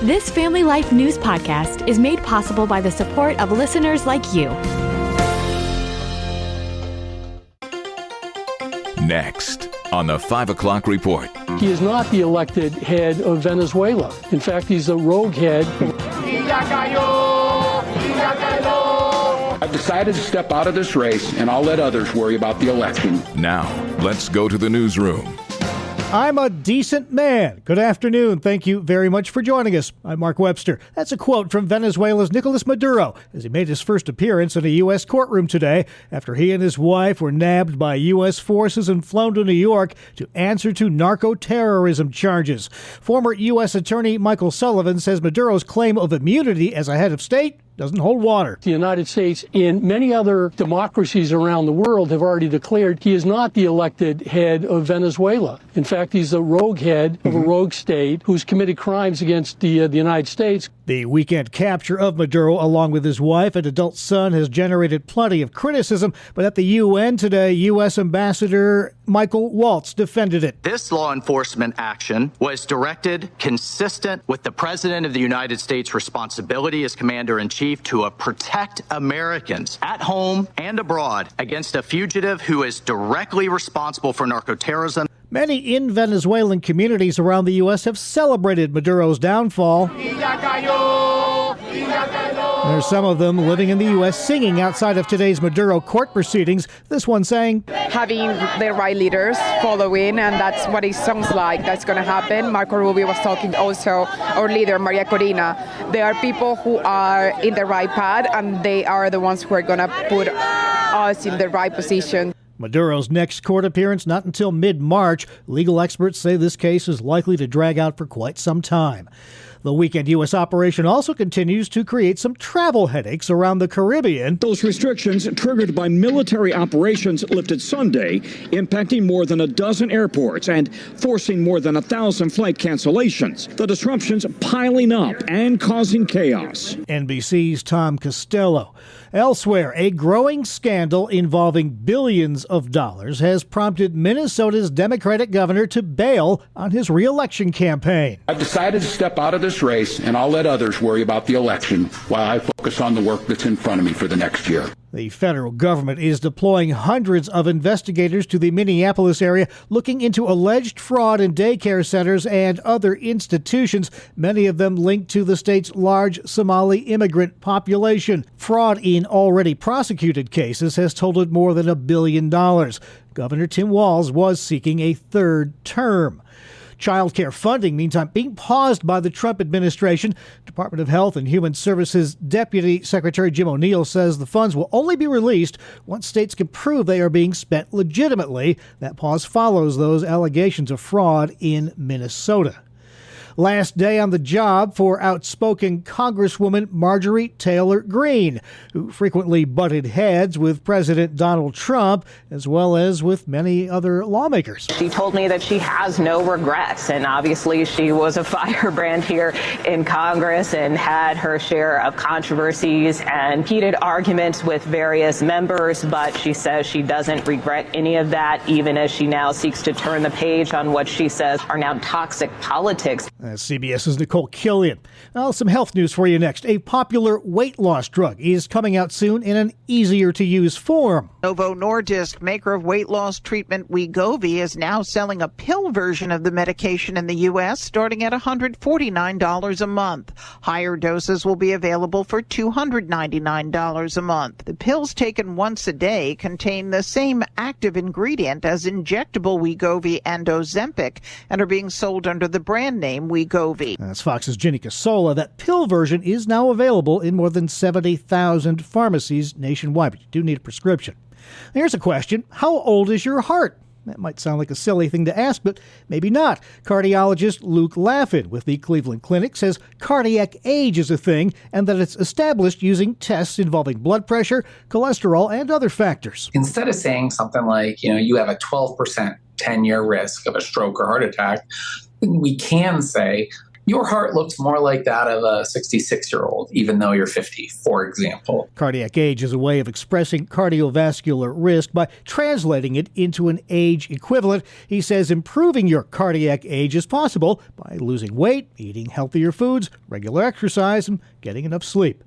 This Family Life News podcast is made possible by the support of listeners like you. Next on the 5 o'clock report. He is not the elected head of Venezuela. In fact, he's a rogue head. I've decided to step out of this race, and I'll let others worry about the election. Now, let's go to the newsroom. I'm a decent man. Good afternoon. Thank you very much for joining us. I'm Mark Webster. That's a quote from Venezuela's Nicolas Maduro as he made his first appearance in a U.S. courtroom today after he and his wife were nabbed by U.S. forces and flown to New York to answer to narco-terrorism charges. Former U.S. Attorney Michael Sullivan says Maduro's claim of immunity as a head of state doesn't hold water. The United States and many other democracies around the world have already declared he is not the elected head of Venezuela. In fact, he's a rogue head of a rogue state who's committed crimes against the United States. The weekend capture of Maduro, along with his wife and adult son, has generated plenty of criticism. But at the UN today, U.S. Ambassador Michael Waltz defended it. This law enforcement action was directed consistent with the President of the United States' responsibility as Commander-in-Chief to protect Americans at home and abroad against a fugitive who is directly responsible for narco-terrorism. Many in Venezuelan communities around the U.S. have celebrated Maduro's downfall. There's some of them living in the U.S. singing outside of today's Maduro court proceedings. This one saying, having the right leaders following, and that's what it sounds like that's going to happen. Marco Rubio was talking also, our leader, Maria Corina. There are people who are in the right path, and they are the ones who are going to put us in the right position. Maduro's next court appearance not until mid-March. Legal experts say this case is likely to drag out for quite some time. The weekend U.S. operation also continues to create some travel headaches around the Caribbean. Those restrictions, triggered by military operations, lifted Sunday, impacting more than a dozen airports and forcing more than 1,000 flight cancellations. The disruptions piling up and causing chaos. NBC's Tom Costello. Elsewhere, a growing scandal involving billions of dollars has prompted Minnesota's Democratic governor to bail on his re-election campaign. I've decided to step out of this race, and I'll let others worry about the election while I focus on the work that's in front of me for the next year. The federal government is deploying hundreds of investigators to the Minneapolis area looking into alleged fraud in daycare centers and other institutions, many of them linked to the state's large Somali immigrant population. Fraud in already prosecuted cases has totaled more than $1 billion. Governor Tim Walz was seeking a third term. Child care funding, meantime, being paused by the Trump administration. Department of Health and Human Services Deputy Secretary Jim O'Neill says the funds will only be released once states can prove they are being spent legitimately. That pause follows those allegations of fraud in Minnesota. Last day on the job for outspoken Congresswoman Marjorie Taylor Greene, who frequently butted heads with President Donald Trump, as well as with many other lawmakers. She told me that she has no regrets, and obviously she was a firebrand here in Congress and had her share of controversies and heated arguments with various members, but she says she doesn't regret any of that, even as she now seeks to turn the page on what she says are now toxic politics. CBS's Nicole Killian. Well, some health news for you next. A popular weight loss drug is coming out soon in an easier-to-use form. Novo Nordisk, maker of weight loss treatment Wegovy, is now selling a pill version of the medication in the U.S., starting at $149 a month. Higher doses will be available for $299 a month. The pills taken once a day contain the same active ingredient as injectable Wegovy and Ozempic and are being sold under the brand name Wegovy. That's Fox's Ginny Casola. That pill version is now available in more than 70,000 pharmacies nationwide, but you do need a prescription. Here's a question. How old is your heart? That might sound like a silly thing to ask, but maybe not. Cardiologist Luke Laffin with the Cleveland Clinic says cardiac age is a thing and that it's established using tests involving blood pressure, cholesterol, and other factors. Instead of saying something like, you have a 12% 10-year risk of a stroke or heart attack, we can say your heart looks more like that of a 66-year-old, even though you're 50, for example. Cardiac age is a way of expressing cardiovascular risk by translating it into an age equivalent. He says improving your cardiac age is possible by losing weight, eating healthier foods, regular exercise, and getting enough sleep.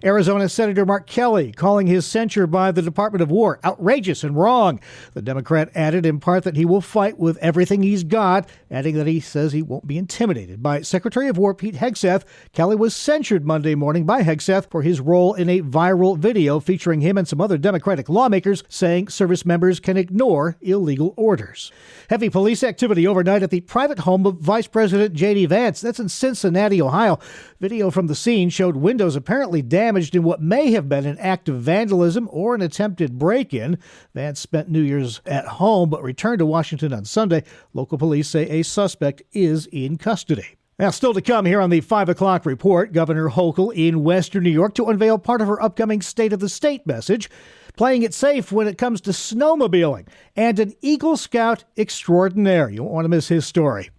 Arizona Senator Mark Kelly calling his censure by the Department of War outrageous and wrong. The Democrat added in part that he will fight with everything he's got, adding that he says he won't be intimidated by Secretary of War Pete Hegseth. Kelly was censured Monday morning by Hegseth for his role in a viral video featuring him and some other Democratic lawmakers saying service members can ignore illegal orders. Heavy police activity overnight at the private home of Vice President J.D. Vance. That's in Cincinnati, Ohio. Video from the scene showed windows apparently damaged in what may have been an act of vandalism or an attempted break-in. Vance spent New Year's at home but returned to Washington on Sunday. Local police say a suspect is in custody. Now, still to come here on the 5 o'clock report, Governor Hochul in Western New York to unveil part of her upcoming State of the State message, playing it safe when it comes to snowmobiling, and an Eagle Scout extraordinaire. You won't want to miss his story.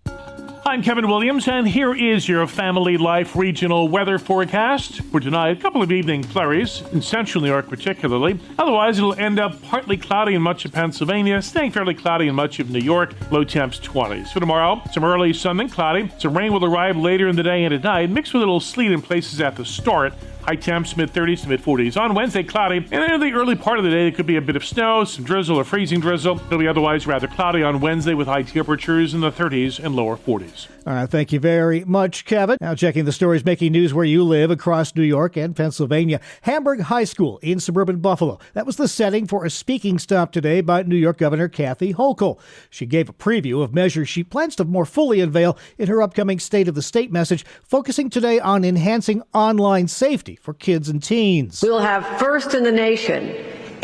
I'm Kevin Williams, and here is your Family Life regional weather forecast. For tonight, a couple of evening flurries, in central New York particularly. Otherwise, it'll end up partly cloudy in much of Pennsylvania, staying fairly cloudy in much of New York, low temps 20s. For tomorrow, some early sun, then cloudy. Some rain will arrive later in the day and at night, mixed with a little sleet in places at the start. High temps, mid-30s to mid-40s. On Wednesday, cloudy. And in the early part of the day, there could be a bit of snow, some drizzle or freezing drizzle. It'll be otherwise rather cloudy on Wednesday with high temperatures in the 30s and lower 40s. All right, thank you very much, Kevin. Now checking the stories making news where you live across New York and Pennsylvania. Hamburg High School in suburban Buffalo. That was the setting for a speaking stop today by New York Governor Kathy Hochul. She gave a preview of measures she plans to more fully unveil in her upcoming State of the State message, focusing today on enhancing online safety for kids and teens. We will have first in the nation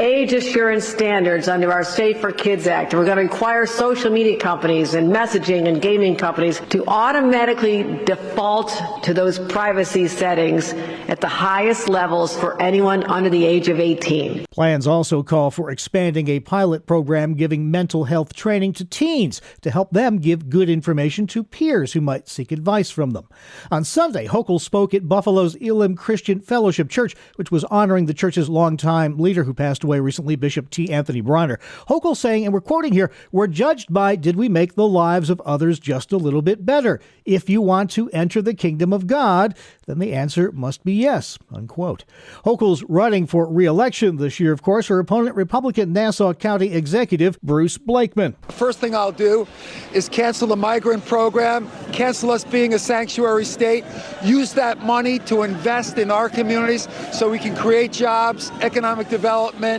age assurance standards under our Safe for Kids Act. We're going to require social media companies and messaging and gaming companies to automatically default to those privacy settings at the highest levels for anyone under the age of 18. Plans also call for expanding a pilot program giving mental health training to teens to help them give good information to peers who might seek advice from them. On Sunday, Hochul spoke at Buffalo's Elim Christian Fellowship Church, which was honoring the church's longtime leader who passed away recently, Bishop T. Anthony Bronner. Hochul saying, and we're quoting here, "We're judged by did we make the lives of others just a little bit better? If you want to enter the kingdom of God, then the answer must be yes," unquote. Hochul's running for re-election this year, of course. Her opponent, Republican Nassau County Executive Bruce Blakeman. The first thing I'll do is cancel the migrant program, cancel us being a sanctuary state, use that money to invest in our communities so we can create jobs, economic development,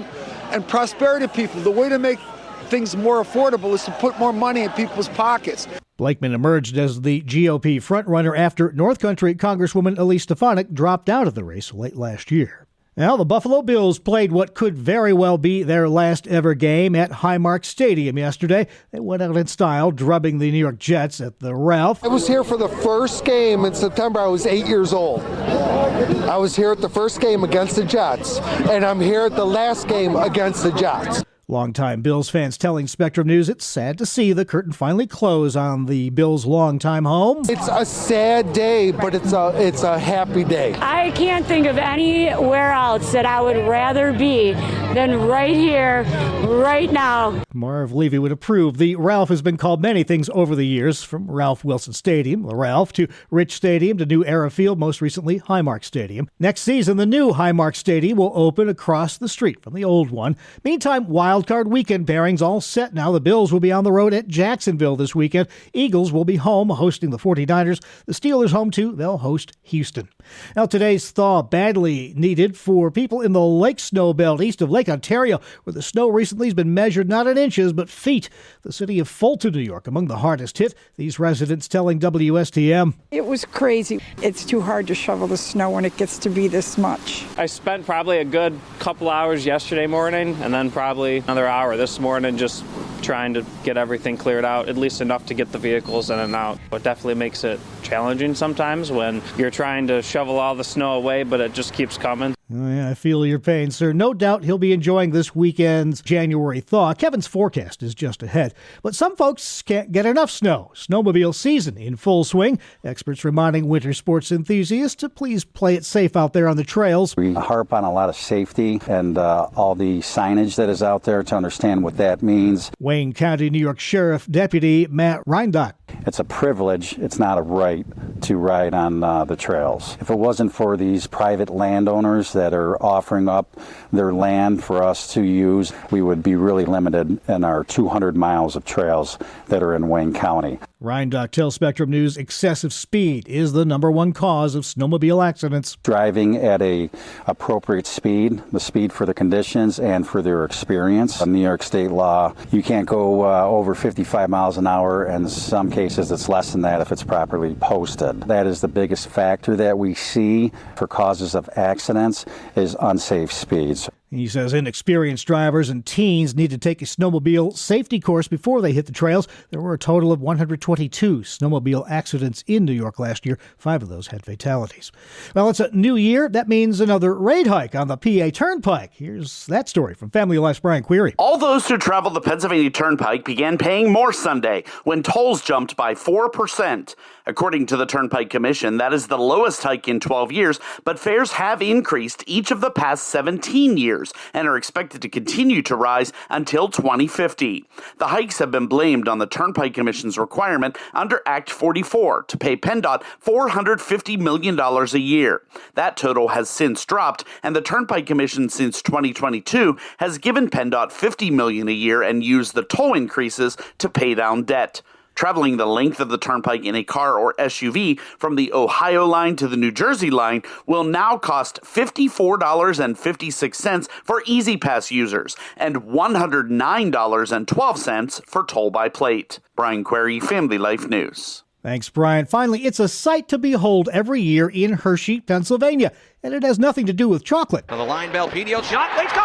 and prosperity people. The way to make things more affordable is to put more money in people's pockets. Blakeman emerged as the GOP frontrunner after North Country Congresswoman Elise Stefanik dropped out of the race late last year. Now, the Buffalo Bills played what could very well be their last ever game at Highmark Stadium yesterday. They went out in style, drubbing the New York Jets at the Ralph. I was here for the first game in September. I was 8 years old. I was here at the first game against the Jets, and I'm here at the last game against the Jets. Longtime Bills fans telling Spectrum News it's sad to see the curtain finally close on the Bills' longtime home. It's a sad day, but it's a happy day. I can't think of anywhere else that I would rather be than right here, right now. Marv Levy would approve. The Ralph has been called many things over the years, from Ralph Wilson Stadium, the Ralph, to Rich Stadium, to New Era Field, most recently Highmark Stadium. Next season, the new Highmark Stadium will open across the street from the old one. Meantime, wildcard weekend pairings all set now. The Bills will be on the road at Jacksonville this weekend. Eagles will be home hosting the 49ers. The Steelers home too. They'll host Houston. Now, today's thaw badly needed for people in the Lake Snow Belt east of Lake Ontario, where the snow recently has been measured not in inches but feet. The city of Fulton, New York, among the hardest hit. These residents telling WSTM. It was crazy. It's too hard to shovel the snow when it gets to be this much. I spent probably a good couple hours yesterday morning and then probably another hour this morning just trying to get everything cleared out, at least enough to get the vehicles in and out. It definitely makes it challenging sometimes when you're trying to shovel all the snow away, but it just keeps coming. Oh, yeah, I feel your pain, sir. No doubt he'll be enjoying this weekend's January thaw. Kevin's forecast is just ahead. But some folks can't get enough snow. Snowmobile season in full swing. Experts reminding winter sports enthusiasts to please play it safe out there on the trails. We harp on a lot of safety and all the signage that is out there to understand what that means. Wayne County, New York Sheriff Deputy Matt Reindock. It's a privilege. It's not a right to ride on the trails. If it wasn't for these private landowners that are offering up their land for us to use, we would be really limited in our 200 miles of trails that are in Wayne County. Reindock tells Spectrum News excessive speed is the number one cause of snowmobile accidents. Driving at a appropriate speed, the speed for the conditions and for their experience. In New York state law, you can't go over 55 miles an hour, and in some cases it's less than that if it's properly posted. That is the biggest factor that we see for causes of accidents is unsafe speeds. He says inexperienced drivers and teens need to take a snowmobile safety course before they hit the trails. There were a total of 122 snowmobile accidents in New York last year. 5 of those had fatalities. Well, it's a new year. That means another rate hike on the PA Turnpike. Here's that story from Family Life's Brian Query. All those who travel the Pennsylvania Turnpike began paying more Sunday when tolls jumped by 4%. According to the Turnpike Commission, that is the lowest hike in 12 years, but fares have increased each of the past 17 years and are expected to continue to rise until 2050. The hikes have been blamed on the Turnpike Commission's requirement under Act 44 to pay PennDOT $450 million a year. That total has since dropped, and the Turnpike Commission since 2022 has given PennDOT $50 million a year and used the toll increases to pay down debt. Traveling the length of the turnpike in a car or SUV from the Ohio line to the New Jersey line will now cost $54.56 for Easy Pass users and $109.12 for toll by plate. Brian Query, Family Life News. Thanks, Brian. Finally, it's a sight to behold every year in Hershey, Pennsylvania, and it has nothing to do with chocolate. On the line bell, Peniel shot, they score!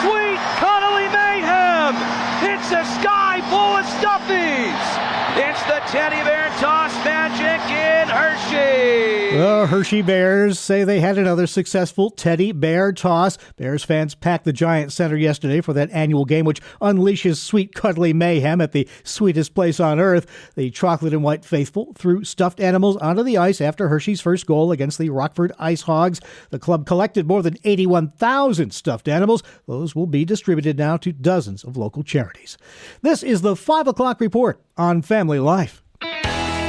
Sweet cuddly mayhem! It's a sky full of stuffies! It's the teddy bear toss magic in Hershey! The Hershey Bears say they had another successful teddy bear toss. Bears fans packed the Giant Center yesterday for that annual game, which unleashes sweet cuddly mayhem at the sweetest place on earth. The chocolate and white faithful threw stuffed animals onto the ice after Hershey's first goal against the Rockford Ice Hogs. The club collected more than 81,000 stuffed animals. Those will be distributed now to dozens of local charities. This is the 5 o'clock report on Family Life.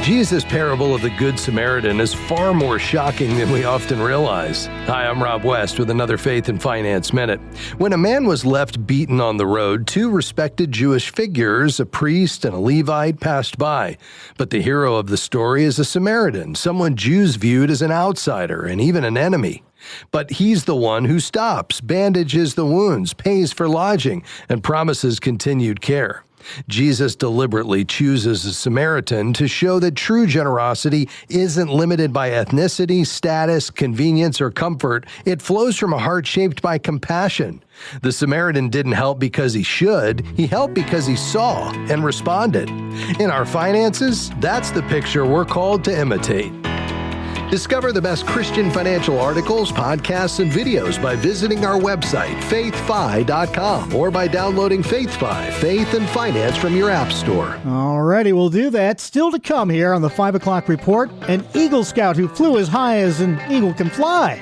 Jesus' parable of the Good Samaritan is far more shocking than we often realize. Hi, I'm Rob West with another Faith and Finance Minute. When a man was left beaten on the road, 2 respected Jewish figures, a priest and a Levite, passed by. But the hero of the story is a Samaritan, someone Jews viewed as an outsider and even an enemy. But he's the one who stops, bandages the wounds, pays for lodging, and promises continued care. Jesus deliberately chooses a Samaritan to show that true generosity isn't limited by ethnicity, status, convenience, or comfort. It flows from a heart shaped by compassion. The Samaritan didn't help because he should. He helped because he saw and responded. In our finances, that's the picture we're called to imitate. Discover the best Christian financial articles, podcasts, and videos by visiting our website, faithfi.com, or by downloading FaithFi, Faith and Finance from your app store. Alrighty, we'll do that. Still to come here on the 5 o'clock report, an Eagle Scout who flew as high as an eagle can fly.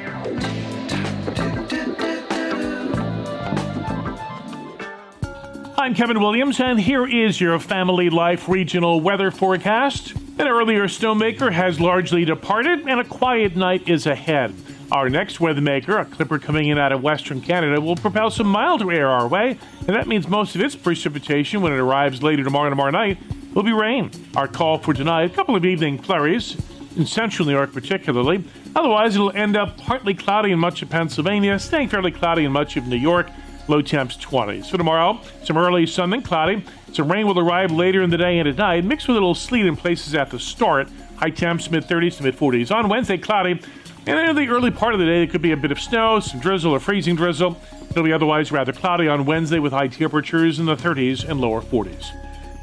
I'm Kevin Williams, and here is your Family Life regional weather forecast. An earlier snowmaker has largely departed, and a quiet night is ahead. Our next weathermaker, a clipper coming in out of western Canada, will propel some milder air our way, and that means most of its precipitation, when it arrives later tomorrow night, will be rain. Our call for tonight, a couple of evening flurries, in central New York particularly. Otherwise, it'll end up partly cloudy in much of Pennsylvania, staying fairly cloudy in much of New York. Low temps 20s. For tomorrow, some early sun, then cloudy. Some rain will arrive later in the day and at night, mixed with a little sleet in places at the start. High temps mid-30s to mid-40s. On Wednesday, cloudy. And in the early part of the day, there could be a bit of snow, some drizzle or freezing drizzle. It'll be otherwise rather cloudy on Wednesday with high temperatures in the 30s and lower 40s.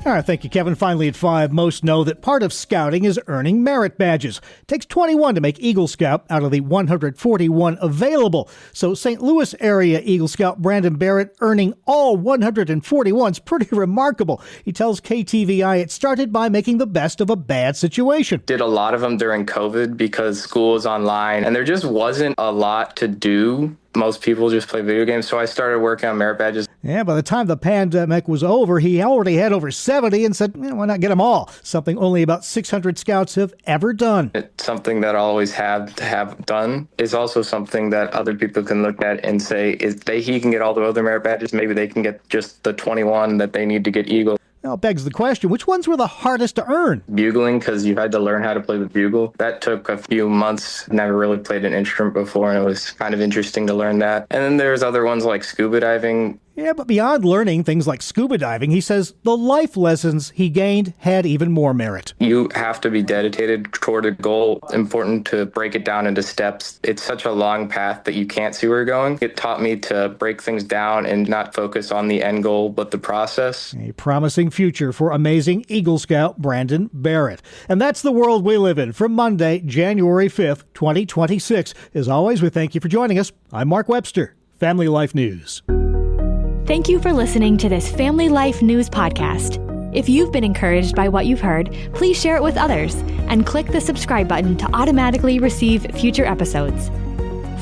All right, thank you, Kevin. Finally at 5, most know that part of scouting is earning merit badges. It takes 21 to make Eagle Scout out of the 141 available. So St. Louis area Eagle Scout Brandon Barrett earning all 141 is pretty remarkable. He tells KTVI it started by making the best of a bad situation. Did a lot of them during COVID because school was online and there just wasn't a lot to do. Most people just play video games, so I started working on merit badges. Yeah, by the time the pandemic was over, he already had over 70 and said, why not get them all? Something only about 600 scouts have ever done. It's something that I always have to have done. It's also something that other people can look at and say, he can get all the other merit badges, maybe they can get just the 21 that they need to get Eagle. Now, it begs the question, which ones were the hardest to earn? Bugling, because you had to learn how to play the bugle. That took a few months. Never really played an instrument before, and it was kind of interesting to learn that. And then there's other ones like scuba diving. Yeah, but beyond learning things like scuba diving, he says the life lessons he gained had even more merit. You have to be dedicated toward a goal. Important to break it down into steps. It's such a long path that you can't see where you're going. It taught me to break things down and not focus on the end goal, but the process. A promising future for amazing Eagle Scout Brandon Barrett. And that's the world we live in from Monday, January 5th, 2026. As always, we thank you for joining us. I'm Mark Webster, Family Life News. Thank you for listening to this Family Life News podcast. If you've been encouraged by what you've heard, please share it with others and click the subscribe button to automatically receive future episodes.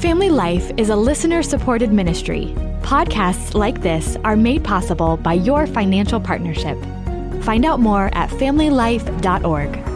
Family Life is a listener-supported ministry. Podcasts like this are made possible by your financial partnership. Find out more at familylife.org.